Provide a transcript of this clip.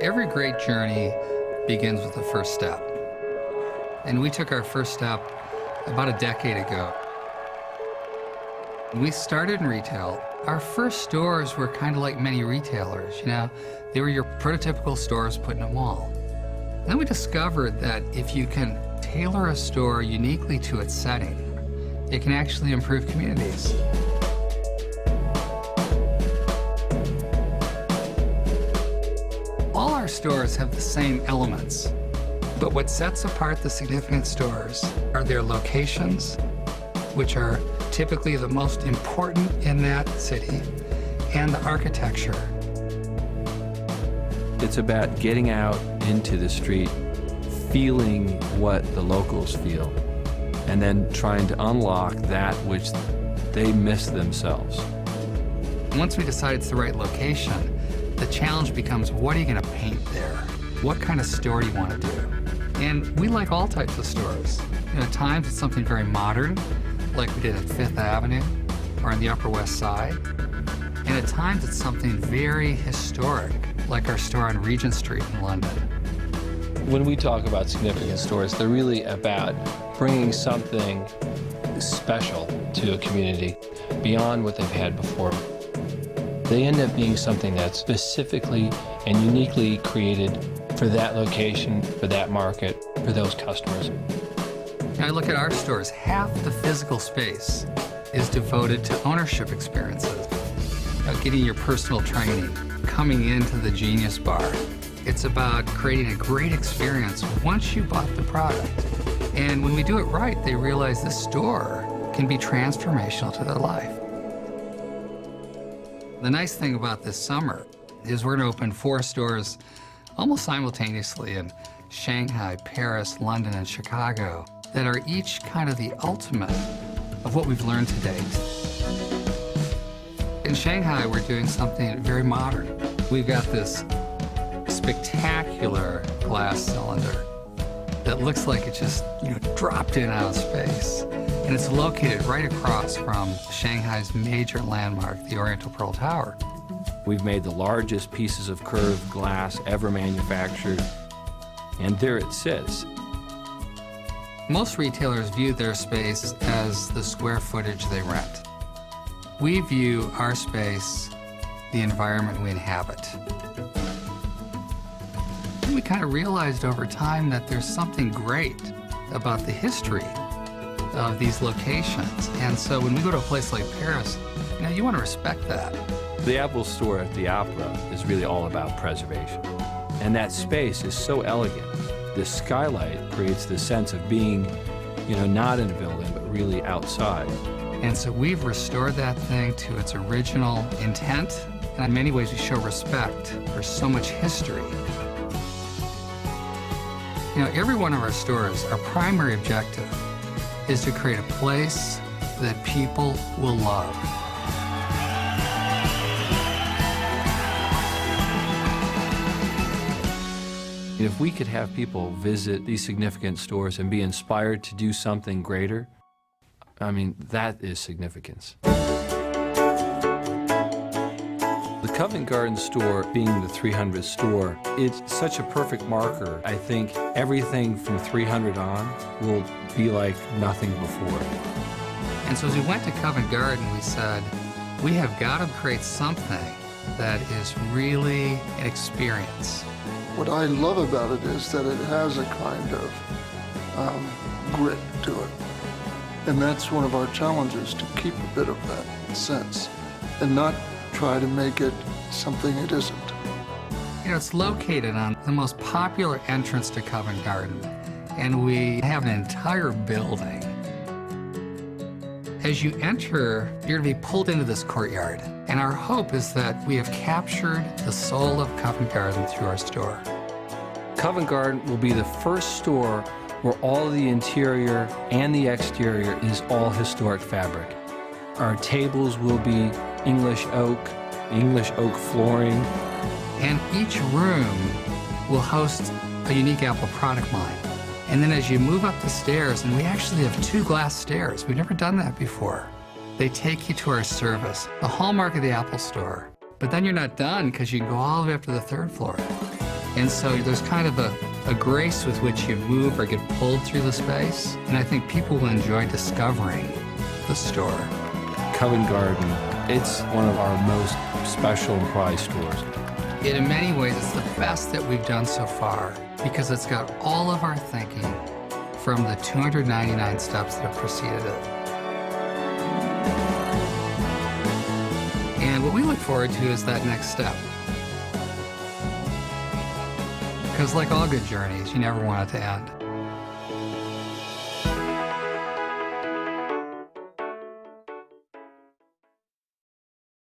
Every great journey begins with the first step. And we took our first step about a decade ago. When we started in retail, our first stores were kind of like many retailers, They were your prototypical stores put in a mall. Then we discovered that if you can tailor a store uniquely to its setting, it can actually improve communities. All our stores have the same elements, but what sets apart the significant stores are their locations, which are typically the most important in that city, and the architecture. It's about getting out into the street, feeling what the locals feel, and then trying to unlock that which they miss themselves. Once we decide it's the right location, the challenge becomes, what are you going to paint there? What kind of store do you want to do? And we like all types of stores. At times it's something very modern, like we did at Fifth Avenue or on the Upper West Side. And at times it's something very historic, like our store on Regent Street in London. When we talk about significant stores, they're really about bringing something special to a community beyond what they've had before. They end up being something that's specifically and uniquely created for that location, for that market, for those customers. I look at our stores, half the physical space is devoted to ownership experiences. Getting your personal training, coming into the Genius Bar. It's about creating a great experience once you bought the product. And when we do it right, they realize the store can be transformational to their life. The nice thing about this summer is we're going to open 4 stores almost simultaneously in Shanghai, Paris, London, and Chicago that are each kind of the ultimate of what we've learned to date. In Shanghai, we're doing something very modern. We've got this spectacular glass cylinder that looks like it just, dropped in out of space. And it's located right across from Shanghai's major landmark, the Oriental Pearl Tower. We've made the largest pieces of curved glass ever manufactured, and there it sits. Most retailers view their space as the square footage they rent. We view our space, the environment we inhabit. And we kind of realized over time that there's something great about the history of these locations. And so when we go to a place like Paris, you want to respect that. The Apple Store at the Opera is really all about preservation. And that space is so elegant. The skylight creates the sense of being, not in a building, but really outside. And so we've restored that thing to its original intent. And in many ways, we show respect for so much history. Every one of our stores, our primary objective is to create a place that people will love. If we could have people visit these significant stores and be inspired to do something greater, that is significance. The Covent Garden store being the 300th store, it's such a perfect marker. I think everything from 300 on will be like nothing before. And so as we went to Covent Garden, we said, we have got to create something that is really an experience. What I love about it is that it has a kind of grit to it. And that's one of our challenges, to keep a bit of that sense and not try to make it something it isn't. It's located on the most popular entrance to Covent Garden, and we have an entire building. As you enter, you're going to be pulled into this courtyard, and our hope is that we have captured the soul of Covent Garden through our store. Covent Garden will be the first store where all the interior and the exterior is all historic fabric. Our tables will be English oak flooring. And each room will host a unique Apple product line. And then as you move up the stairs, and we actually have 2 glass stairs, we've never done that before, they take you to our service. The hallmark of the Apple Store But then you're not done because you go all the way up to the 3rd floor. And so there's kind of a grace with which you move or get pulled through the space. And I think people will enjoy discovering the store. Covent Garden, it's one of our most special and prized stores. In many ways, it's the best that we've done so far because it's got all of our thinking from the 299 steps that have preceded it. And what we look forward to is that next step. Because like all good journeys, you never want it to end.